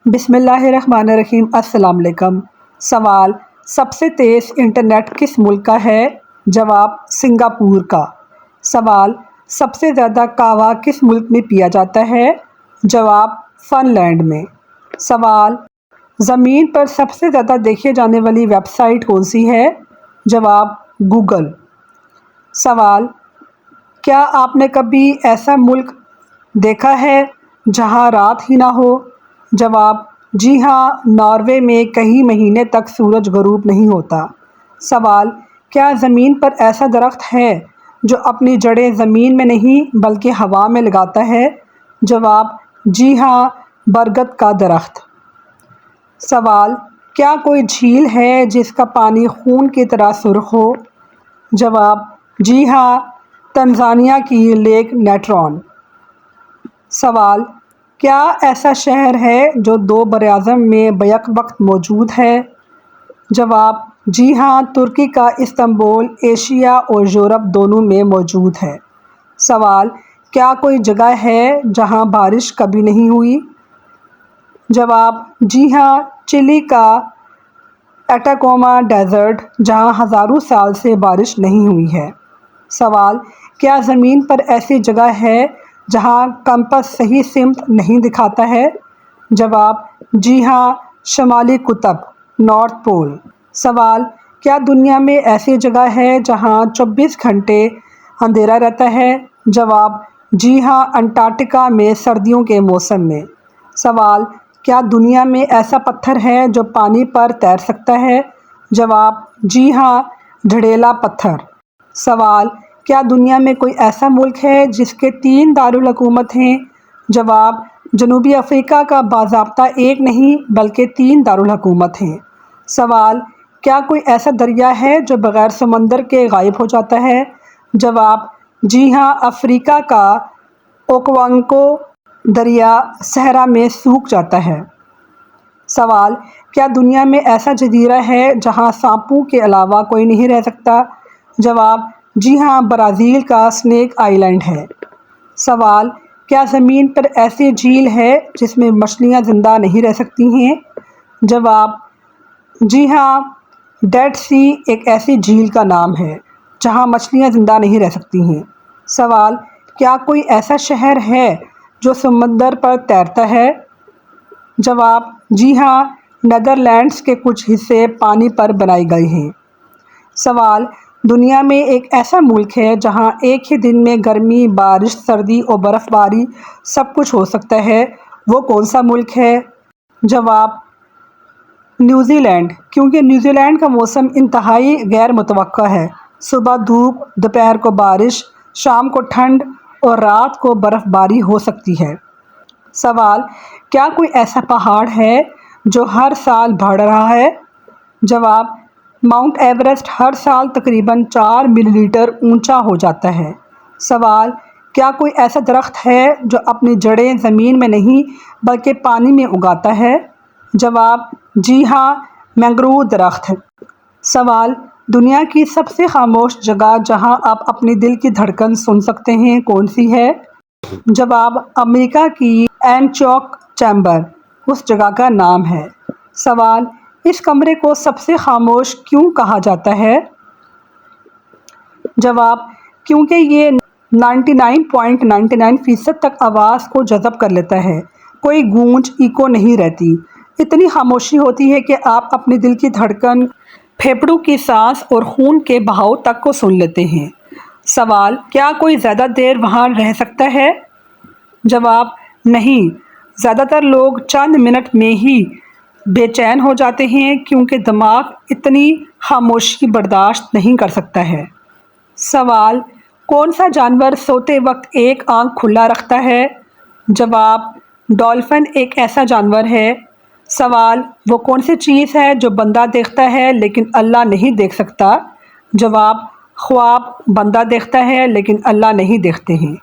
बिस्मिल्लाहिर्रहमानिर्रहीम। अस्सलाम वालेकुम। सवाल: सबसे तेज़ इंटरनेट किस मुल्क का है? जवाब: सिंगापुर का। सवाल: सबसे ज़्यादा कहवा किस मुल्क में पिया जाता है? जवाब: फ़िनलैंड में। सवाल: ज़मीन पर सबसे ज़्यादा देखी जाने वाली वेबसाइट कौन सी है? जवाब: गूगल। सवाल: क्या आपने कभी ऐसा मुल्क देखा है जहां रात ही ना हो? जवाब: जी हाँ, नॉर्वे में कई महीने तक सूरज ग़ुरूब नहीं होता। सवाल: क्या ज़मीन पर ऐसा दरख्त है जो अपनी जड़ें ज़मीन में नहीं बल्कि हवा में लगाता है? जवाब: जी हाँ, बरगद का दरख्त। सवाल: क्या कोई झील है जिसका पानी खून की तरह सुर्ख हो? जवाब: जी हाँ, तंजानिया की लेक नेट्रॉन। सवाल: क्या ऐसा शहर है जो दो बरआज़म में बैक वक्त मौजूद है? जवाब: जी हाँ, तुर्की का इस्तांबुल एशिया और यूरोप दोनों में मौजूद है। सवाल: क्या कोई जगह है जहाँ बारिश कभी नहीं हुई? जवाब: जी हाँ, चिली का एटाकोमा डेजर्ट, जहाँ हज़ारों साल से बारिश नहीं हुई है। सवाल: क्या ज़मीन पर ऐसी जगह है जहाँ कंपास सही सिमत नहीं दिखाता है? जवाब: जी हाँ, शमाली कुतब, नॉर्थ पोल। सवाल: क्या दुनिया में ऐसी जगह है जहाँ 24 घंटे अंधेरा रहता है? जवाब: जी हाँ, अंटार्कटिका में सर्दियों के मौसम में। सवाल: क्या दुनिया में ऐसा पत्थर है जो पानी पर तैर सकता है? जवाब: जी हाँ, झड़ेला पत्थर। सवाल: क्या दुनिया में कोई ऐसा मुल्क है जिसके 3 दारुल हुकूमत हैं? जवाब: जनूबी अफ्रीका का बाज़ाब्ता एक नहीं बल्कि 3 दारुल हुकूमत हैं। सवाल: क्या कोई ऐसा दरिया है जो बग़ैर समंदर के गायब हो जाता है? जवाब: जी हाँ, अफ्रीका का ओकावांगो दरिया सहरा में सूख जाता है। सवाल: क्या दुनिया में ऐसा जजीरा है जहाँ सांपों के अलावा कोई नहीं रह सकता? जवाब: जी हाँ, ब्राज़ील का स्नेक आइलैंड है। सवाल: क्या ज़मीन पर ऐसी झील है जिसमें मछलियाँ ज़िंदा नहीं रह सकती हैं? जवाब: जी हाँ, डेड सी एक ऐसी झील का नाम है जहाँ मछलियाँ ज़िंदा नहीं रह सकती हैं। सवाल: क्या कोई ऐसा शहर है जो समंदर पर तैरता है? जवाब: जी हाँ, नीदरलैंड्स के कुछ हिस्से पानी पर बनाए गए हैं। सवाल: दुनिया में एक ऐसा मुल्क है जहां एक ही दिन में गर्मी, बारिश, सर्दी और बर्फ़बारी सब कुछ हो सकता है, वो कौन सा मुल्क है? जवाब: न्यूज़ीलैंड, क्योंकि न्यूज़ीलैंड का मौसम इंतहाई गैर मुतवक्का है। सुबह धूप, दोपहर को बारिश, शाम को ठंड और रात को बर्फ़बारी हो सकती है। सवाल: क्या कोई ऐसा पहाड़ है जो हर साल बढ़ रहा है? जवाब: माउंट एवरेस्ट हर साल तकरीबन 4 मिलीमीटर ऊंचा हो जाता है। सवाल: क्या कोई ऐसा दरख्त है जो अपनी जड़ें ज़मीन में नहीं बल्कि पानी में उगाता है? जवाब: जी हाँ, मैंग्रोव दरख्त है। सवाल: दुनिया की सबसे खामोश जगह जहां आप अपनी दिल की धड़कन सुन सकते हैं कौन सी है? जवाब: अमेरिका की एनचॉक चैम्बर उस जगह का नाम है। सवाल: इस कमरे को सबसे खामोश क्यों कहा जाता है? जवाब: क्योंकि ये 99.99% तक आवाज़ को जज़ब कर लेता है। कोई गूंज, इको नहीं रहती। इतनी खामोशी होती है कि आप अपने दिल की धड़कन, फेफड़ों की सांस और खून के बहाव तक को सुन लेते हैं। सवाल: क्या कोई ज़्यादा देर वहाँ रह सकता है? जवाब: नहीं, ज़्यादातर लोग चंद मिनट में ही बेचैन हो जाते हैं क्योंकि दिमाग इतनी खामोशी बर्दाश्त नहीं कर सकता है। सवाल: कौन सा जानवर सोते वक्त एक आंख खुला रखता है? जवाब: डॉल्फिन एक ऐसा जानवर है। सवाल: वो कौन सी चीज़ है जो बंदा देखता है लेकिन अल्लाह नहीं देख सकता? जवाब: ख्वाब बंदा देखता है लेकिन अल्लाह नहीं देखते हैं।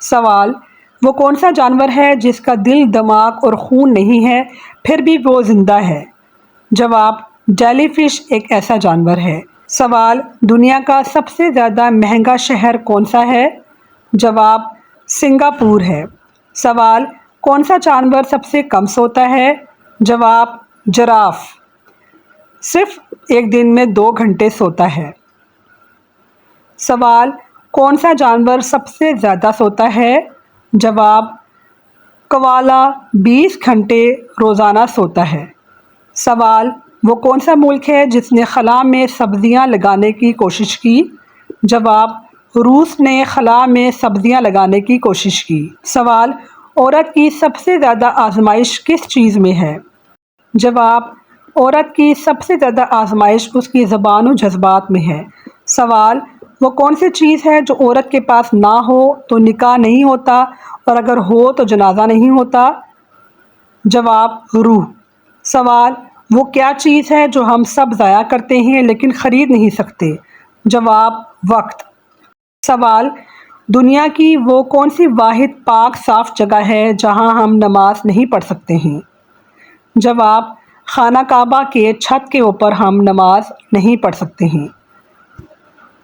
सवाल: वो कौन सा जानवर है जिसका दिल, दिमाग और खून नहीं है फिर भी वो ज़िंदा है? जवाब: जेलीफिश एक ऐसा जानवर है। सवाल: दुनिया का सबसे ज़्यादा महंगा शहर कौन सा है? जवाब: सिंगापुर है। सवाल: कौन सा जानवर सबसे कम सोता है? جواب جراف، صرف ایک دن میں 2 گھنٹے سوتا ہے۔ سوال کون سا جانور سب سے زیادہ سوتا ہے؟ جواب کوالا 20 گھنٹے روزانہ سوتا ہے۔ سوال وہ کون سا ملک ہے جس نے خلا میں سبزیاں لگانے کی کوشش کی؟ جواب روس نے خلا میں سبزیاں لگانے کی کوشش کی۔ سوال عورت کی سب سے زیادہ آزمائش کس چیز میں ہے؟ جواب عورت کی سب سے زیادہ آزمائش اس کی زبان و جذبات میں ہے۔ سوال وہ کون سی چیز ہے جو عورت کے پاس نہ ہو تو نکاح نہیں ہوتا اور اگر ہو تو جنازہ نہیں ہوتا؟ جواب روح۔ سوال وہ کیا چیز ہے جو ہم سب ضائع کرتے ہیں لیکن خرید نہیں سکتے؟ جواب وقت۔ سوال دنیا کی وہ کون سی واحد پاک صاف جگہ ہے جہاں ہم نماز نہیں پڑھ سکتے ہیں؟ جواب خانہ کعبہ کے چھت کے اوپر ہم نماز نہیں پڑھ سکتے ہیں۔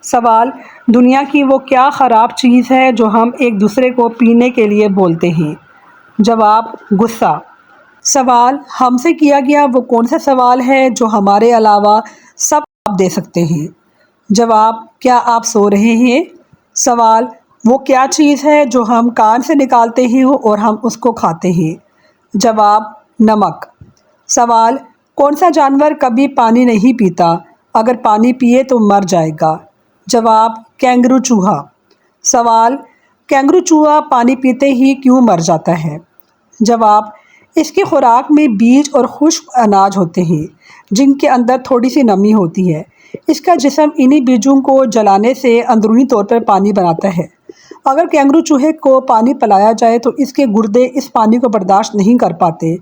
سوال دنیا کی وہ کیا خراب چیز ہے جو ہم ایک دوسرے کو پینے کے لیے بولتے ہیں؟ جواب غصہ۔ سوال ہم سے کیا گیا وہ کون سا سوال ہے جو ہمارے علاوہ سب جواب دے سکتے ہیں؟ جواب کیا آپ سو رہے ہیں؟ سوال وہ کیا چیز ہے جو ہم کان سے نکالتے ہیں اور ہم اس کو کھاتے ہیں؟ جواب نمک۔ سوال کون سا جانور کبھی پانی نہیں پیتا، اگر پانی پیے تو مر جائے گا؟ جواب کینگرو چوہا۔ سوال کینگرو چوہا پانی پیتے ہی کیوں مر جاتا ہے؟ جواب اس کی خوراک میں بیج اور خشک اناج ہوتے ہیں جن کے اندر تھوڑی سی نمی ہوتی ہے۔ اس کا جسم انہی بیجوں کو جلانے سے اندرونی طور پر پانی بناتا ہے۔ اگر کینگرو چوہے کو پانی پلایا جائے تو اس کے گردے اس پانی کو برداشت نہیں کر پاتے،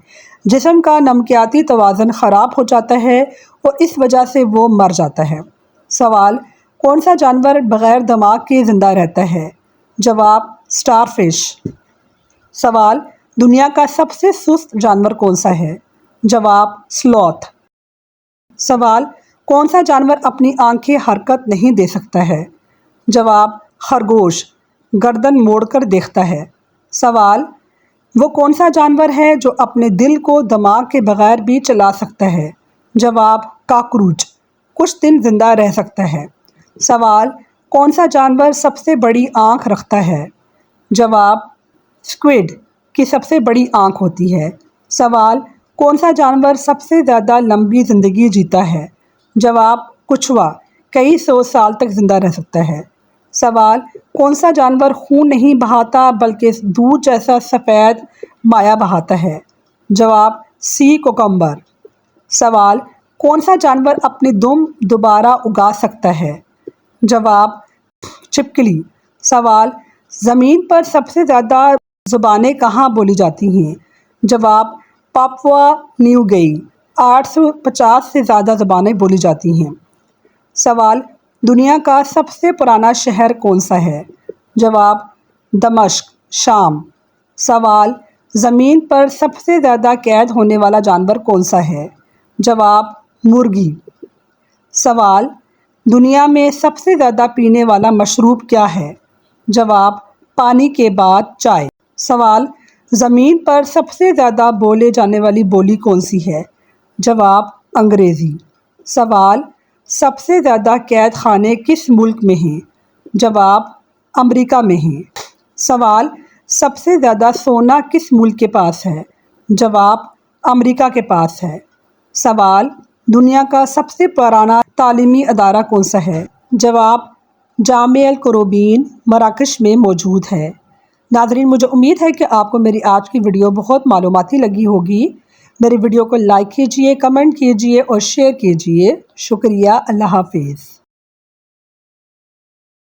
جسم کا نمکیاتی توازن خراب ہو جاتا ہے اور اس وجہ سے وہ مر جاتا ہے۔ سوال کون سا جانور بغیر دماغ کے زندہ رہتا ہے؟ جواب اسٹار فش۔ سوال دنیا کا سب سے سست جانور کون سا ہے؟ جواب سلوتھ۔ سوال کون سا جانور اپنی آنکھیں حرکت نہیں دے سکتا ہے؟ جواب خرگوش، گردن موڑ کر دیکھتا ہے۔ سوال وہ کون سا جانور ہے جو اپنے دل کو دماغ کے بغیر بھی چلا سکتا ہے؟ جواب کاکروچ، کچھ دن زندہ رہ سکتا ہے۔ سوال کون سا جانور سب سے بڑی آنکھ رکھتا ہے؟ جواب اسکویڈ کی سب سے بڑی آنکھ ہوتی ہے۔ سوال کون سا جانور سب سے زیادہ لمبی زندگی جیتا ہے؟ جواب کچھوا، کئی 100 سال تک زندہ رہ سکتا ہے۔ سوال کون سا جانور خون نہیں بہاتا بلکہ دودھ جیسا سفید مائع بہاتا ہے؟ جواب سی کوکمبر۔ سوال کون سا جانور اپنے دم دوبارہ اگا سکتا ہے؟ جواب چھپکلی۔ سوال زمین پر سب سے زیادہ زبانیں کہاں بولی جاتی ہیں؟ جواب پاپوا نیو گئی، 850 سے زیادہ زبانیں بولی جاتی ہیں۔ سوال دنیا کا سب سے پرانا شہر کون سا ہے؟ جواب دمشق، شام۔ سوال زمین پر سب سے زیادہ قید ہونے والا جانور کون سا ہے؟ جواب مرغی۔ سوال دنیا میں سب سے زیادہ پینے والا مشروب کیا ہے؟ جواب پانی کے بعد چائے۔ سوال زمین پر سب سے زیادہ بولے جانے والی بولی کون سی ہے؟ جواب انگریزی۔ سوال سب سے زیادہ قید خانے کس ملک میں ہیں؟ جواب امریکہ میں ہیں۔ سوال سب سے زیادہ سونا کس ملک کے پاس ہے؟ جواب امریکہ کے پاس ہے۔ سوال دنیا کا سب سے پرانا تعلیمی ادارہ کون سا ہے؟ جواب جامعہ القروبین، مراکش میں موجود ہے۔ ناظرین مجھے امید ہے کہ آپ کو میری آج کی ویڈیو بہت معلوماتی لگی ہوگی۔ میری ویڈیو کو لائک کیجئے، کمنٹ کیجئے اور شیئر کیجئے۔ شکریہ، اللہ حافظ۔